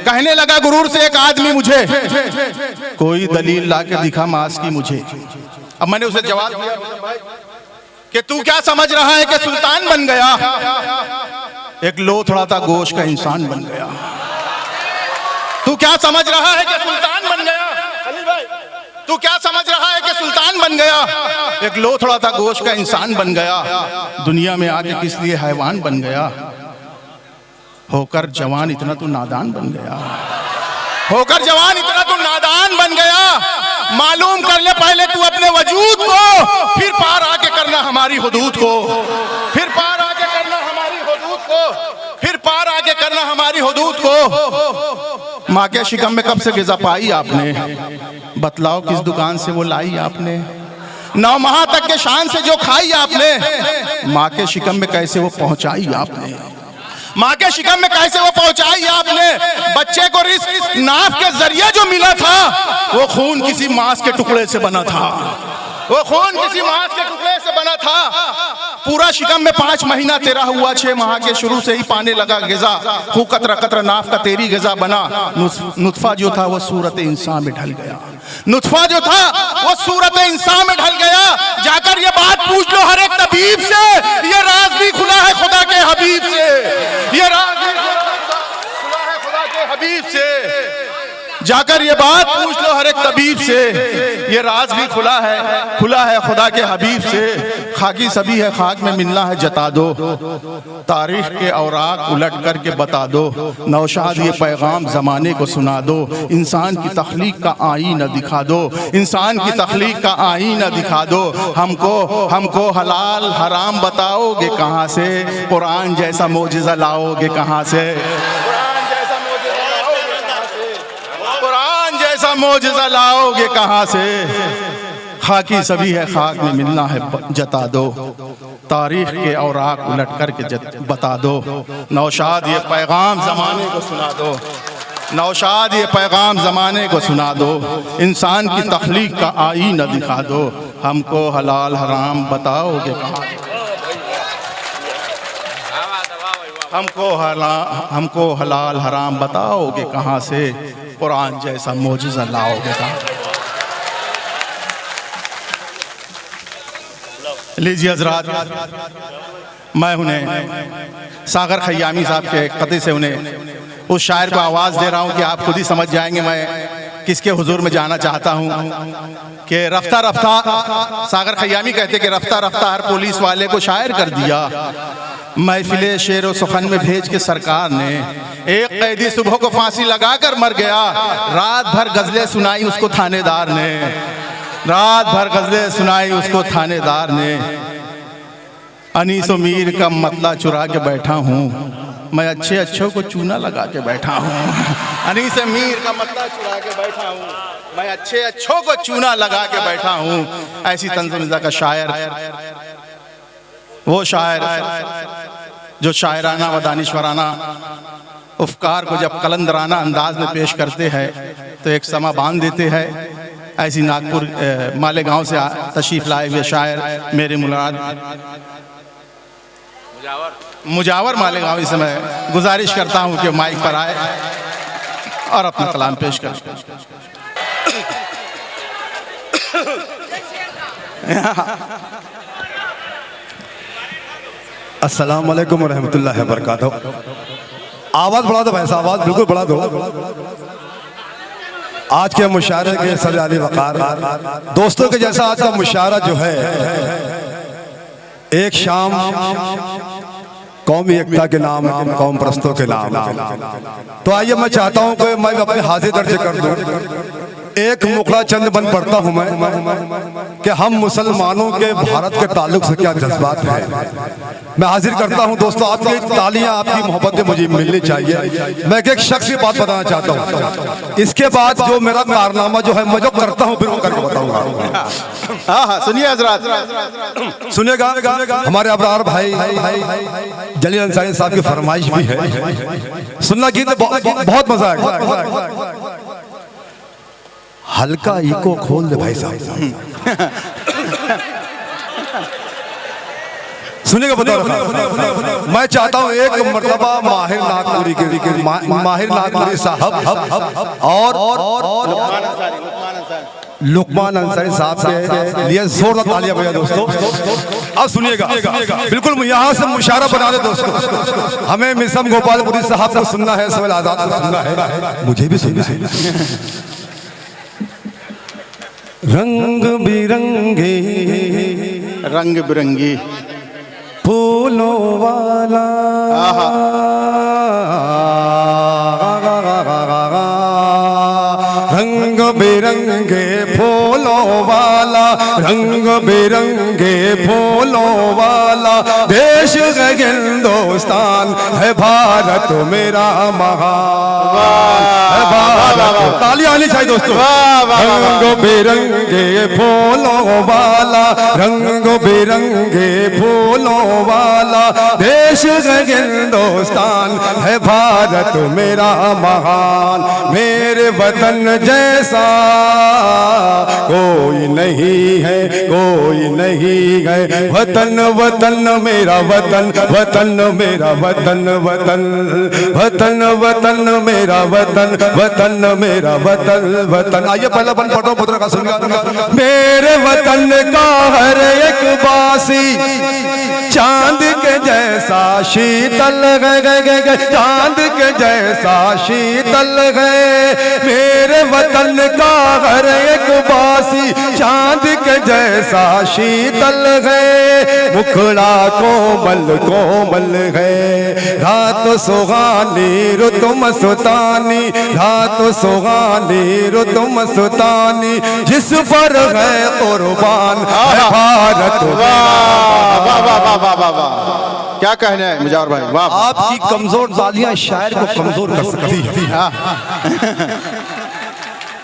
कहने लगा गुरूर से एक आदमी मुझे, कोई दलील ला के दिखा मांस की मुझे। अब मैंने उसे जवाब दिया कि तू क्या समझ रहा है कि सुल्तान बन गया, एक लोथड़ा सा गोश्त का इंसान बन गया। तू क्या समझ रहा है कि सुल्तान बन गया, तू क्या समझ रहा है कि सुल्तान बन गया, एक लोथड़ा सा गोश्त का इंसान बन गया। दुनिया में आके किस लिए हैवान बन गया, होकर जवान इतना तू नादान बन गया, होकर जवान इतना तू नादान बन गया। मालूम कर ले पहले तू अपने वजूद को, फिर पार आके करना हमारी हुदूद को, फिर पार आके करना हमारी हुदूद को, फिर पार आके करना हमारी हुदूद को। माँ के शिकम में कब से ग़िज़ा पाई आपने, बतलाओ किस दुकान से वो लाई आपने। 9 माह तक के शान से जो खाई आपने, माँ के शिकम में कैसे वो पहुंचाई आपने, माँ के शिकम में कैसे वो पहुंचाई आपने। बच्चे को रिस्क नाफ के जरिए जो मिला था, वो खून किसी मांस के टुकड़े से बना था, वो खून किसी मांस के टुकड़े से बना था। पूरा शिकम में 5 महीना तेरा हुआ, 6 माह के शुरू से ही पाने लगा ग़िज़ा। खूब कतरा कतरा नाफ का तेरी ग़िज़ा बना। नुत्फा जो था वो सूरत इंसान में ढल गया, नुत्फा जो था वो सूरत इंसान में ढल गया। जाकर ये बात पूछ लो हर एक तबीब से, ये राज भी खुला है खुदा के हबीब से, ये राज भी खुला है खुदा के हबीब से। जाकर ये बात पूछ लो हर एक तबीब से, ये राज भी खुला है खुदा के हबीब से। खाकी सभी है खाक में मिलना है जता दो, तारीख के औराक उलट करके बता दो। नौशाद ये पैगाम ज़माने को सुना दो, इंसान की तख्लीक का आईना दिखा दो, इंसान की तख्लीक का आईना दिखा दो। हमको हलाल हराम बताओगे कहाँ से, कुरान जैसा मोजिज़ा लाओगे कहाँ से, ऐसा मोजिज़ा लाओगे कहाँ से। खाकी सभी है खाक में मिलना है जता दो, तारीख के औराक उलट करके बता दो। नौशाद ये पैगाम ज़माने को सुना दो, नौशाद ये पैगाम ज़माने को सुना दो। इंसान की तख्लीक का आईना दिखा दो, हमको हलाल हराम बताओगे कहाँ, हमको हलाल हराम बताओगे कहाँ से, कुरान जैसा मोजिज़ा लाओगे कहाँ। लीजिए हज़रात, मैं उन्हें सागर खयामी साहब के क़ते से उन्हें उस शायर को आवाज़ दे रहा हूँ कि आप खुद ही समझ जाएंगे मैं किसके हुजूर में जाना चाहता हूँ। कि रफ्ता रफ्ता, सागर खयामी कहते कि रफ्ता रफ्ता हर पुलिस वाले को शायर कर दिया। महफिले शेर व सुखन में भेज के सरकार ने एक कैदी सुबह को फांसी लगाकर मर गया। रात भर गज़लें सुनाई उसको थानेदार ने, रात भर गज़लें सुनाई उसको थानेदार ने। अनीस मीर का मतला चुरा के बैठा हूँ, मैं अच्छों को चूना लगा के बैठा हूँ। अनीस मीर का मतला चुरा के बैठा हूँ, मैं अच्छों को चूना लगा के बैठा हूँ। ऐसी तंज़-ओ-निज़ा का शायर, वो शायर जो शायराना व दानिश्वराना अफ़कार को जब कलंदराना अंदाज में पेश करते हैं तो एक समा बांध देते हैं। ऐसी नागपुर मालेगांव से तशरीफ़ लाए हुए शायर मेरे मुराद मुजावर मालेगांव से मैं गुजारिश करता हूं कि माइक पर आए और अपना कलाम पेश करें। अस्सलाम वालेकुम रहमतुल्लाहि व बरकातहू। आवाज़ बढ़ा दो भाई साहब, आवाज़ बिल्कुल बढ़ा दो। आज के मुशायरे के सजाली वक़ार दोस्तों के जैसा आज का मुशायरा जो है, एक शाम कौमी एकता के नाम, कौम परस्तों के नाम। तो आइए मैं चाहता हूँ कि मैं अपने हाजिर दर्ज कर दूँ। एक मुखड़ा चंद बन पढ़ता हूँ मैं कि हम मुसलमानों के भारत के ताल्लुक से क्या जज्बात हैं। मैं हाजिर करता हूँ दोस्तों, आपकी तालियां, आपकी मोहब्बतें मुझे मिलनी चाहिए। मैं एक शख्स की बात बताना चाहता हूँ, इसके बाद जो मेरा कारनामा जो है मैं जो करता हूँ फिर वो करके बताऊंगा। हाँ सुनिए हज़रात, सुनिएगा। हमारे अबरार भाई जलील अंसारी साहब की फरमाइश भी है, सुनना गीत बहुत मजा आएगा। हल्का इको खोल दे भाई साहब। सुनिएगा बता रहा मैं चाहता हूँ एक मर्तबा माहिर नागपुरी के माहिर नागपुरी साहब और लुकमान अंसारी साहब के लिए जोरदार तालियां बजा दोस्तों। अब सुनिएगा बिल्कुल यहाँ से मुशारा बना दे दोस्तों। हमें मिसम गोपालपुरी साहब को सुनना है, सवाल आजाद को सुनना है, मुझे भी सुनना है। रंग बिरंगे रंग बिरंगी फूलों वाला रंग बिरंगे फूलों वाला, रंग बिरंगे फूलों वाला देश है हिंदुस्तान, है भारत मेरा महान, है भारत। तालियां आनी चाहिए दोस्तों। रंग बिरंगे फूलों वाला, रंग बिरंगे फूलों वाला देश है हिंदुस्तान, है भारत मेरा महान। मेरे वतन जैसा कोई नहीं है, कोई नहीं है। वतन वतन मेरा वतन, वतन मेरा वतन, वतन वतन वतन मेरा वतन, वतन मेरा वतन, वतन। आइए पहला बन पढ़ो पुत्र का सुनिए। मेरे वतन का हर एक बासी चांद के जैसा शीतल है, चांद के जैसा शीतल है। मेरे वतन का हर एक बासी चांद के जैसा शीतल है। मुखड़ा कोमल कोमल है, रात सुहानी रुत मस्तानी, रात सुहानी रुत मस्तानी, जिस पर है कुर्बान है भारत। वाह वाह वाह वाह वाह वाह, क्या कहना है मुजावर भाई, वाह। आपकी कमजोर तालियां शायर को कमजोर कर सकती है।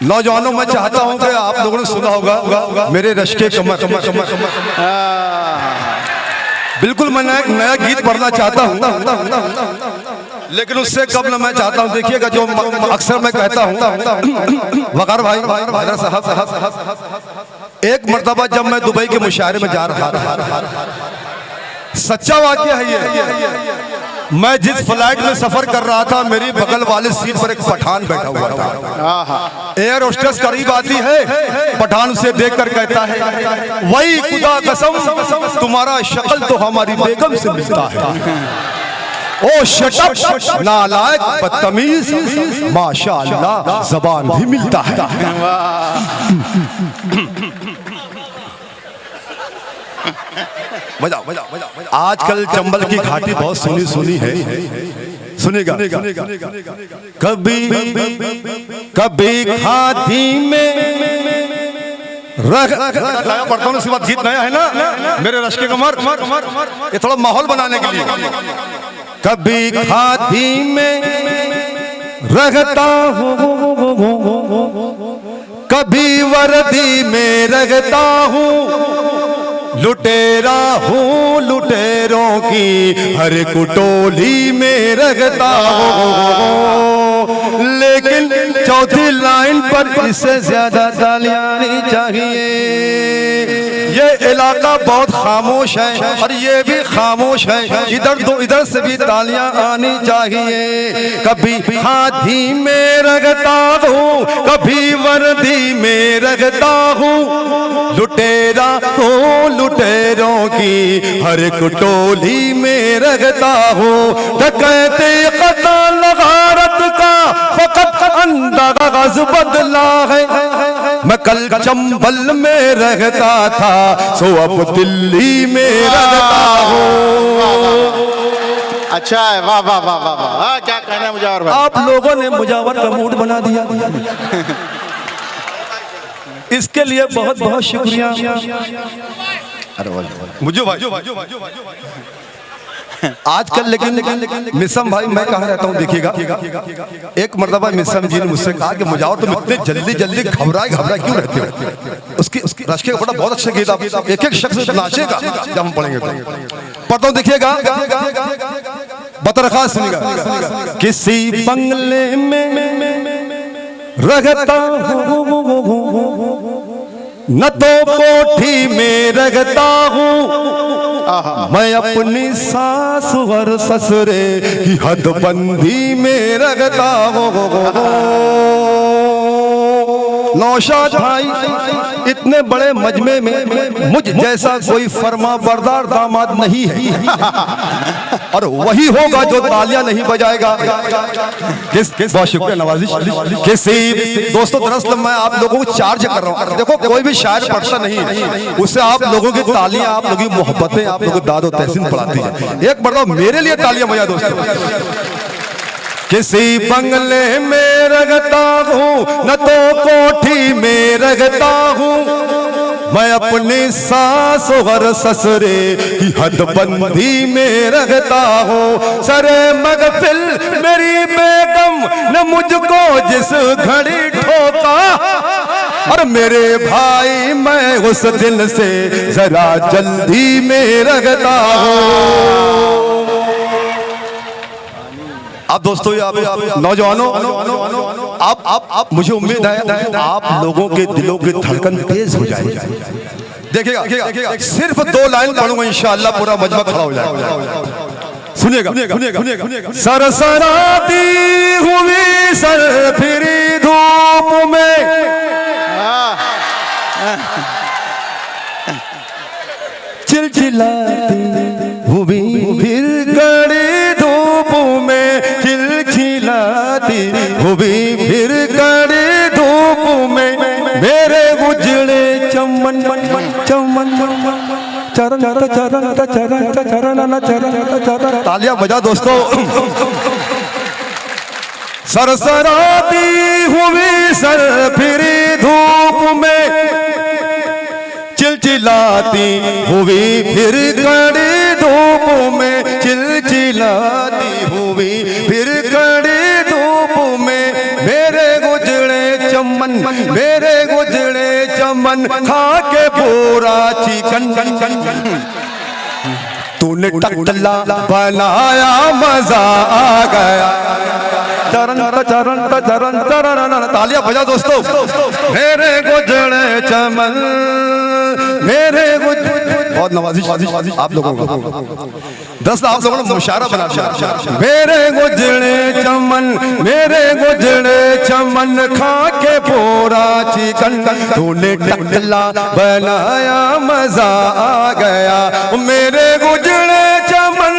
नौजवानों मैं चाहता हूं कि आप लोगों ने सुना होगा मेरे रश्के कमर कमर कमर कमर। बिल्कुल मैं नया गीत पढ़ना चाहता हूं, लेकिन उससे कबल मैं चाहता हूं, देखिएगा जो अक्सर मैं कहता हूं वकार भाई साहब, एक मर्तबा जब मैं दुबई के मुशायरे में जा रहा था, सच्चा वाकया है ये। मैं जिस फ्लाइट में सफर कर रहा था, मेरी बगल वाली सीट पर एक पठान बैठा हुआ था। एयर होस्टेस करीब आती है, पठान उसे देखकर कहता है, वही खुदा कसम तुम्हारा शक्ल तो हमारी बेगम से मिलता है। ओ शटअप नालायक बदतमीज, माशाअल्लाह ज़बान भी मिलता है। बजाओ बजाओ बजाओ। आजकल चंबल की घाटी बहुत सुनी सुनी है, सुनेगा। कभी कभी खाती में पढ़ता हूँ, उसके बाद गीत नया है ना मेरे रश्के कमर, ये थोड़ा माहौल बनाने के लिए। कभी खाती में रहता हूँ, कभी वर्दी में रहता हूँ, लुटेरा हूँ लुटेरों की हर कुटोली में रहता हूँ। लेकिन चौथी लाइन पर इससे ज्यादा तालियां आनी चाहिए। ये इलाका बहुत खामोश है और ये भी खामोश है, इधर से भी तालियां आनी चाहिए। कभी हाथी में रगता हूँ, कभी वर्दी में रगता हूँ, लुटेरा हूँ लुटेरों की हर कुटोली में रगता हूँ। डकैते कत्ल गारत का फकत अंदाज बदला है। मैं कल चंबल में रहता था, सो अब दिल्ली में रहता हूँ। अच्छा है, वाह वाह वाह वाह वाह, क्या कहना है मुजावर भाई। आप लोगों ने मुजावर का मूड बना दिया, इसके लिए बहुत बहुत शुक्रिया। मुझे आजकल लेकिन मिसम भाई मैं कहा रहता हूँ, देखिएगा एक मर्तबा मिसम जी ने मुझसे कहा कि मुजावर तुम इतने जल्दी जल्दी घबराए क्यों रहते हो। उसकी रश्के का बड़ा बहुत अच्छा गीत, आप एक एक शख्स नाचेगा जब हम पढ़ेंगे तो। पढ़ता हूँ देखिएगा, बतरखा सुनिएगा। किसी बंगले में रहता हूँ, न तो कोठी में रहता हूँ, मैं अपनी सास और ससुरे की हदबंदी में रखता हूँ। नौशाद भाई, इतने बड़े मजमे में मुझ जैसा कोई फर्मा बरदार दामाद नहीं है, और वही होगा जो तालियां नहीं बजाएगा। बहुत शुक्रिया नवाजी। किसी दोस्तों, दरअसल मैं आप लोगों को चार्ज कर रहा हूँ। देखो, कोई भी शायर पढ़ता नहीं है, उससे आप लोगों की तालियां, आप लोगों की मोहब्बतें, आप लोगों की दाद और तहसीन पढ़ाती है। एक बार मेरे लिए तालियां बजा दोस्तों। किसी बंगले में रखता हूँ न तो कोठी में रखता हूँ, मैं अपनी सास और ससुरे की हदबंदी में रखता हूँ। सरे मगफिल मेरी बेगम न मुझको जिस घड़ी ठोका, और मेरे भाई मैं उस दिन से जरा जल्दी में रखता हूँ। अब दोस्तों, आप नौजवानों, आप मुझे उम्मीद है आप लोगों के दिलों की धड़कन तेज हो जाएगी। देखिएगा, सिर्फ 2 लाइन पढ़ूंगा, इंशाअल्लाह पूरा मजमा खड़ा हो जाएगा। सुनिएगा। सरसराती हुई सरफिरी धूप में, चिलचिलाती हुई फिर कड़ी धूप में, चिलचिलाती हुई फिर कड़ी धूप में, मेरे उजड़े चमन चरण तालियां बजा दोस्तों। सरसराती हुई सरफिरी धूप में, चिलचिलाती हुई फिर कड़ी धूप में, चिलचिलाती हुई फिर कड़ी धूप में, मेरे गुजरे चमन खा के पूरा चिकन, तूने टकला बनाया मजा आ गया। चरण तालियां बजा दोस्तों। मेरे गुजरे चमन, बहुत नवाजी आप लोगों को, दरअसल आप लोगों ने मुशायरा बना दिया। मेरे गुजरे चमन खा के पूरा चिकन, तूने टकला बनाया मजा आ गया। मेरे गुजरे चमन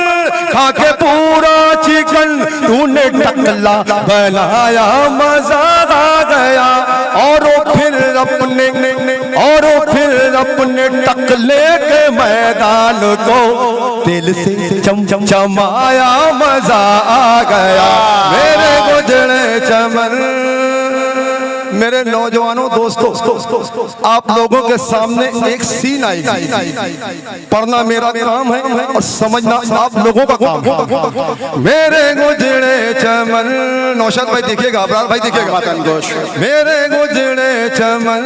खा के पूरा चिकन, तूने टकला बनाया मजा आ गया। और फिर अपने टकले के मैदान को दिल से चमाया मजा आ गया। मेरे गुजरे चमन, मेरे नौजवानों दोस्तों, आप लोगों के सामने एक सीन आएगी। पढ़ना मेरा काम है और समझना आप लोगों का काम है। मेरे गुजरे चमन, नौशाद भाई देखिएगा, अबरार भाई देखिएगा। मेरे गुजरे चमन,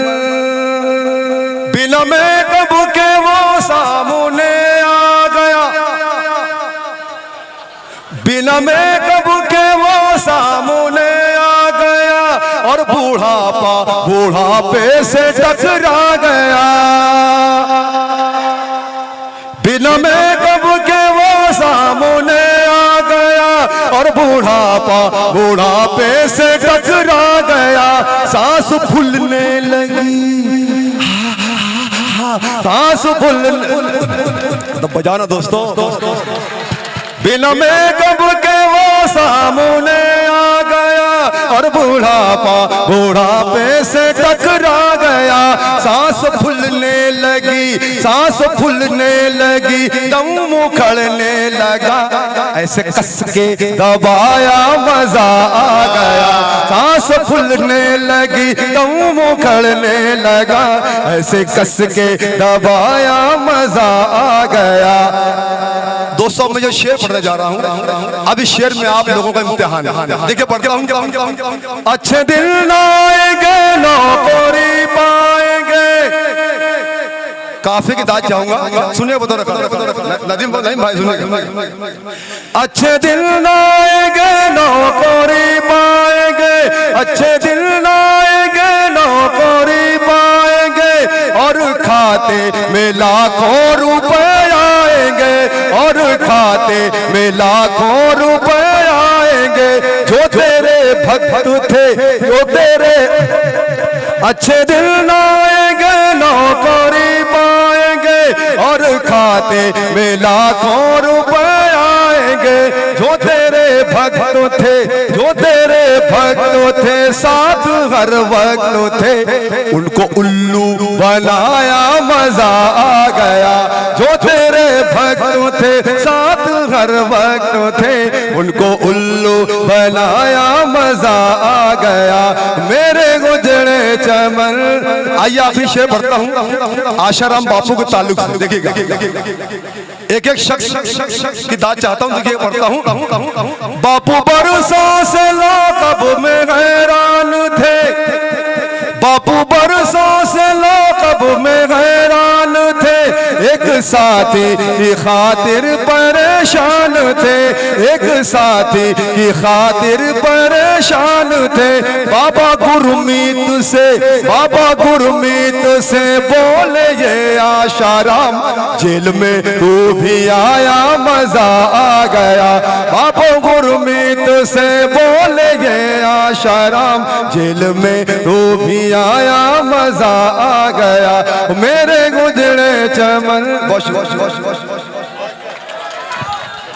बिना मेकअप के वो सामने आ गया, बिना मेकअप के वो सामने आ गया, और बुढ़ापे से टकरा गया। बिना मेकअप के वो सामने आ गया, और बुढ़ापे से टकरा गया। सांस फूलने लगी, सांस फूलने, तो बजाना दोस्तों। बिना मेकअप के वो सामने आ गया, और बुढ़ापे से टकरा गया। सांस फूलने लगी, दम उखड़ने लगा, ऐसे कस के दबाया मजा आ गया। सांस फूलने लगी, दम उखड़ने लगा, ऐसे कस के दबाया मजा आ गया। दोस्तों, मैं जो शेर पढ़ने जा रहा हूँ, अब इस शेर में आप लोगों का इम्तिहान है। देखिए पढ़ता हूँ। अच्छे दिन आएंगे, नौकरी पाएंगे, काफी की दाद चाहूंगा, सुनिए बता नदीम भाई सुनिए। अच्छे दिन आएंगे, नौकरी पाएंगे, अच्छे दिन आएंगे, नौकरी पाएंगे, और खाते में लाखों रुपए आएंगे। आएंगे और खाते में लाखों रुपए आएंगे। जो तेरे भक्त थे, जो तेरे अच्छे दिन आएंगे, नौकरी पाएंगे और खाते में लाखों रुपए आएंगे। जो तेरे भक्त थे, जो तेरे भक्त थे, साथ हर वक्त थे, उनको उल्लू बनाया मजा आ गया। जो तेरे भक्त थे, साथ हर वक्त थे, उनको उल्लू बनाया मजा आ गया। मेरे गुजरे चमन। आइए आखिरी शेर पढ़ता हूँ आशाराम बापू के ताल्लुक से। देखिएगा एक एक शख्स की दाद चाहता हूँ। देखिए पढ़ता हूँ। बापू बरसों से लौकब में हैरान थे, बापू बरसों से लौकब में हैरान थे, एक साथी की खातिर परेशान थे, एक साथी की खातिर परेशान थे। बाबा गुरमीत से, बाबा गुरमीत से बोले ये आशाराम, जेल में तू भी आया मजा आ गया। बाबा गुरमीत से बोले ये आशाराम, जेल में तू भी आया मजा आ गया। मेरे गुजरे चमन।